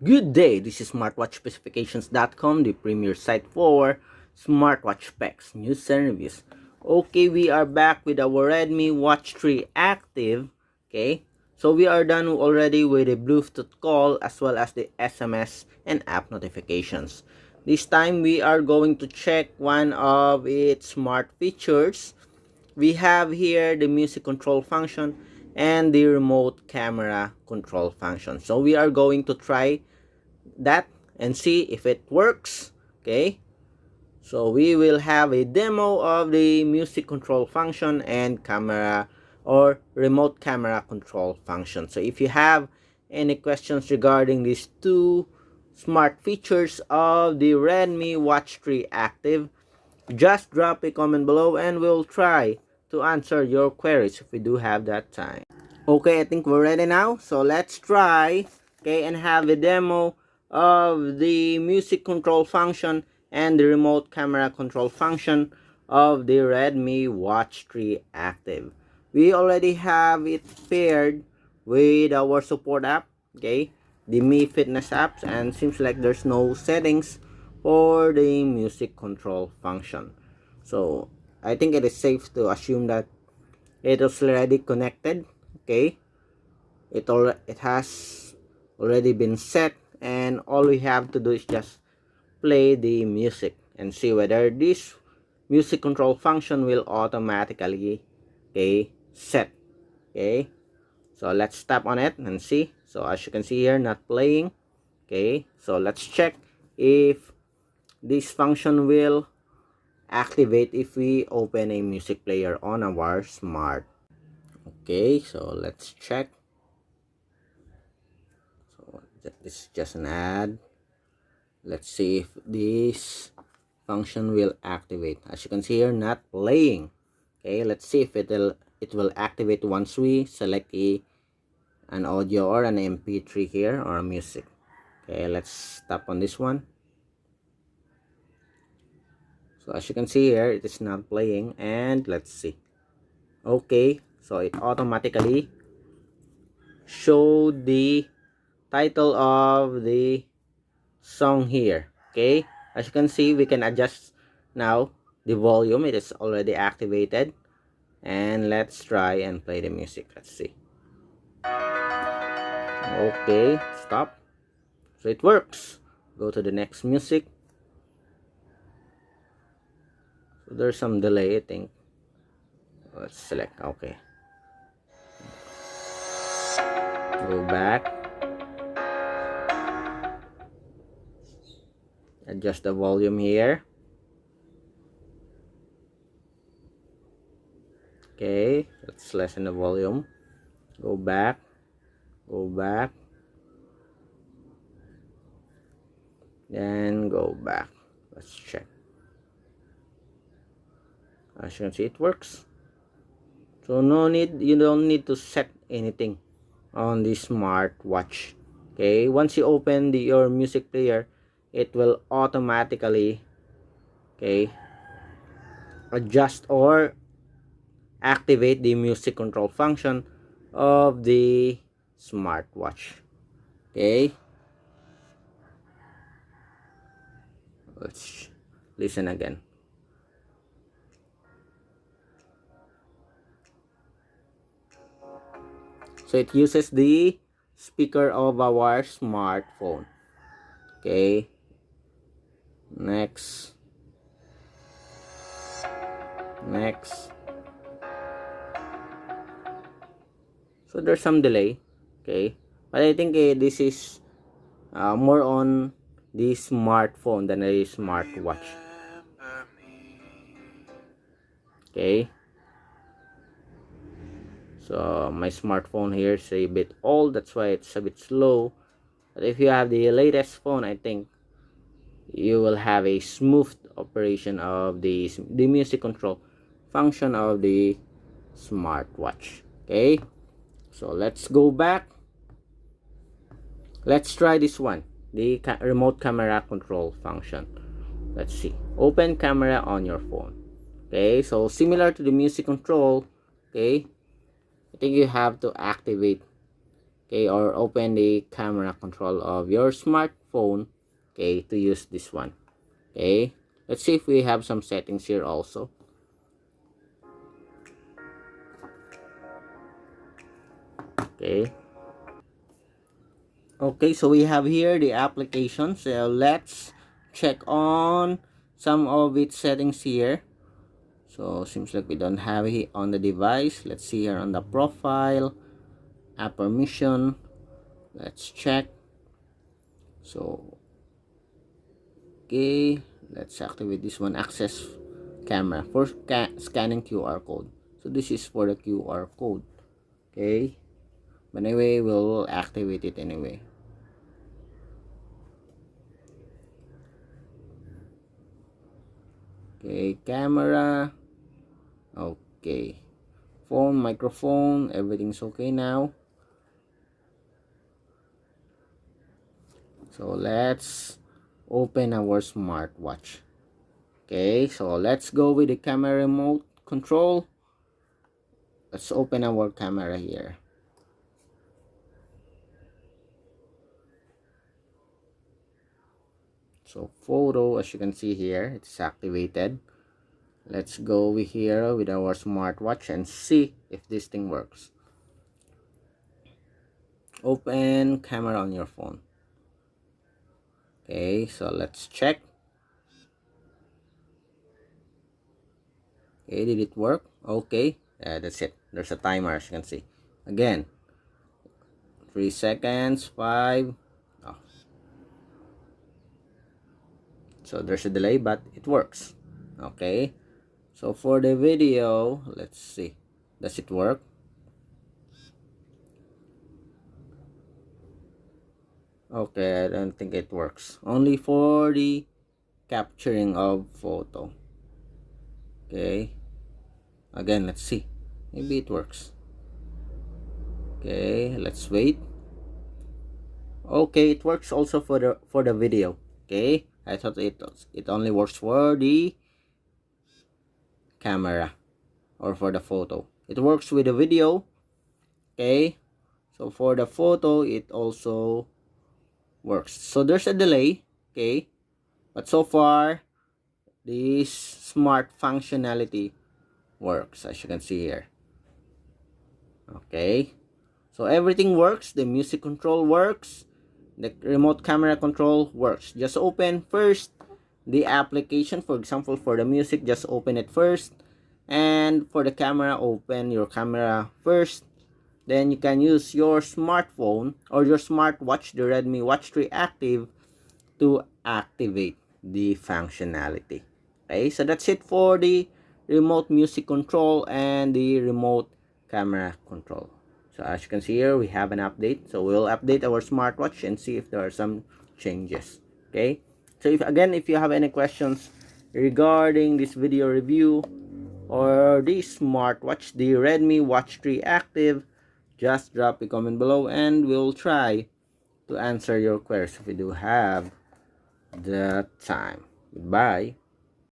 Good day, this is smartwatchspecifications.com, the premier site for smartwatch specs, news and reviews. Okay, we are back with our Redmi Watch 3 active. Okay, so we are done already with the Bluetooth call as well as the SMS and app notifications. This time we are going to check one of its smart features. We have here the music control function and the remote camera control function. So we are going to try that and see if it works. Okay, so we will have a demo of the music control function and camera or remote camera control function. So if you have any questions regarding these two smart features of the Redmi Watch 3 active, just drop a comment below and we'll try to answer your queries if we do have that time. Okay, I think we're ready now, so let's try, okay, and have a demo of the music control function and the remote camera control function of the Redmi Watch 3 active. We already have it paired with our support app, okay, the Mi Fitness apps, and seems like there's no settings for the music control function. So I think it is safe to assume that it is already connected. Okay, it has already been set, and all we have to do is just play the music and see whether this music control function will automatically, okay, set. Okay, so let's tap on it and see. So as you can see here, not playing. Okay, so let's check if this function will activate if we open a music player on our smart. Okay, so let's check. So this is just an ad. Let's see if this function will activate. As you can see here, not playing. Okay, let's see if it will activate once we select an audio or an MP3 here or a music. Okay, let's tap on this one. So as you can see here, it is not playing, and let's see. Okay, so it automatically showed the title of the song here. Okay, as you can see, we can adjust now the volume. It is already activated, and let's try and play the music. Let's see. Okay, stop. So it works. Go to the next music. So there's some delay, I think. Let's select. Okay, go back, adjust the volume here. Okay, let's lessen the volume. Go back, go back, then go back. Let's check. As you can see, it works. So you don't need to set anything on the smartwatch. Okay, once you open your music player, it will automatically, okay, adjust or activate the music control function of the smartwatch. Okay, let's listen again. So it uses the speaker of our smartphone. Okay, next, so there's some delay. Okay, but I think this is more on the smartphone than a smartwatch. Okay, so my smartphone here is a bit old, that's why it's a bit slow. But if you have the latest phone, I think you will have a smooth operation of the music control function of the smartwatch. Okay, so let's go back. Let's try this one, the remote camera control function. Let's see. Open camera on your phone. Okay, so similar to the music control, okay, I think you have to activate, okay, or open the camera control of your smartphone, okay, to use this one. Okay, let's see if we have some settings here also. Okay, okay, so we have here the application. So let's check on some of its settings here. So seems like we don't have it on the device. Let's see here on the profile, app permission. Let's check. So okay, let's activate this one, access camera for scanning QR code. So this is for the QR code. Okay, but anyway, we'll activate it anyway. Okay, camera. Okay, phone, microphone, everything's okay now. So let's open our smartwatch. Okay, so let's go with the camera remote control. Let's open our camera here. So photo, as you can see here, it's activated. Let's go over here with our smartwatch and see if this thing works. Open camera on your phone. Okay, so let's check. Okay, did it work? Okay, that's it. There's a timer, as you can see. Again, 3 seconds, 5. Oh, so there's a delay, but it works. Okay, so for the video, let's see. Does it work? Okay, I don't think it works. Only for the capturing of photo. Okay, again, let's see. Maybe it works. Okay, let's wait. Okay, it works also for the video. Okay, I thought it only works for the camera or for the photo. It works with the video. Okay, so for the photo it also works. So there's a delay. Okay, but so far this smart functionality works, as you can see here. Okay, so everything works. The music control works, the remote camera control works. Just open first the application. For example, for the music, just open it first, and for the camera, open your camera first. Then you can use your smartphone or your smartwatch, the Redmi Watch 3 Active, to activate the functionality. Okay, so that's it for the remote music control and the remote camera control. So as you can see here, we have an update. So we'll update our smartwatch and see if there are some changes. Okay, so if you have any questions regarding this video review or the smartwatch, the Redmi Watch 3 Active, just drop a comment below and we'll try to answer your queries if we do have the time. Goodbye.